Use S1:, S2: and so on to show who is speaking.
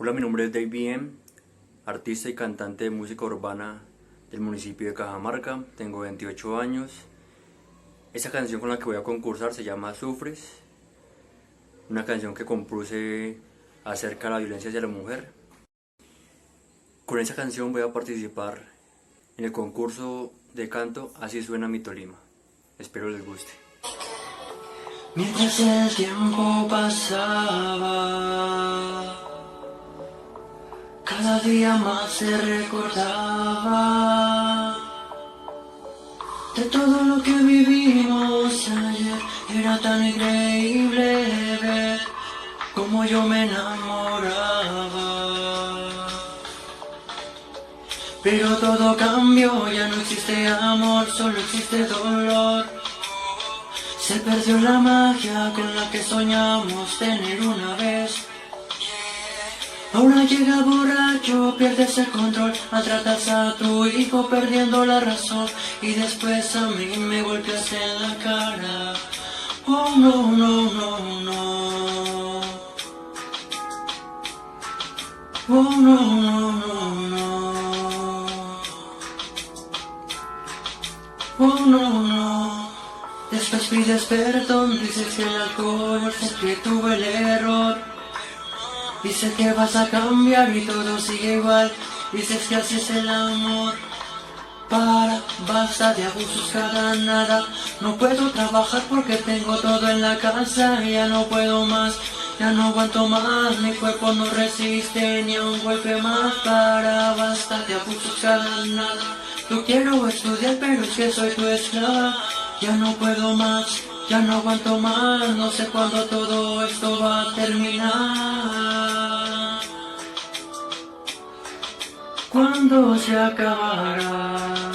S1: Hola, mi nombre es David M., artista y cantante de música urbana del municipio de Cajamarca. Tengo 28 años. Esta canción con la que voy a concursar se llama Sufres, una canción que compuse acerca de la violencia hacia la mujer. Con esa canción voy a participar en el concurso de canto Así suena mi Tolima. Espero les guste.
S2: Mientras el tiempo pasaba, cada día más se recordaba de todo lo que vivimos ayer. Era tan increíble ver cómo yo me enamoraba. Pero todo cambió, ya no existe amor, solo existe dolor. Se perdió la magia con la que soñamos tener una vez. Ahora llega borracho, pierdes el control, maltratas a tu hijo perdiendo la razón, y después a mí me golpeas en la cara. Oh no, no, no, no. Oh no, no, no, no. Oh no, no. Después pides perdón, dices que el alcohol siempre tuvo el error. Dices que vas a cambiar y todo sigue igual. Dices que así es el amor. Basta de abusos cada nada. No puedo trabajar porque tengo todo en la casa. Ya no puedo más, ya no aguanto más. Mi cuerpo no resiste ni a un golpe más. Basta de abusos cada nada. Yo quiero estudiar pero es que soy tu esclava. Ya no puedo más, ya no aguanto más. No sé cuándo todo esto va a terminar. ¿Cuándo se acabará?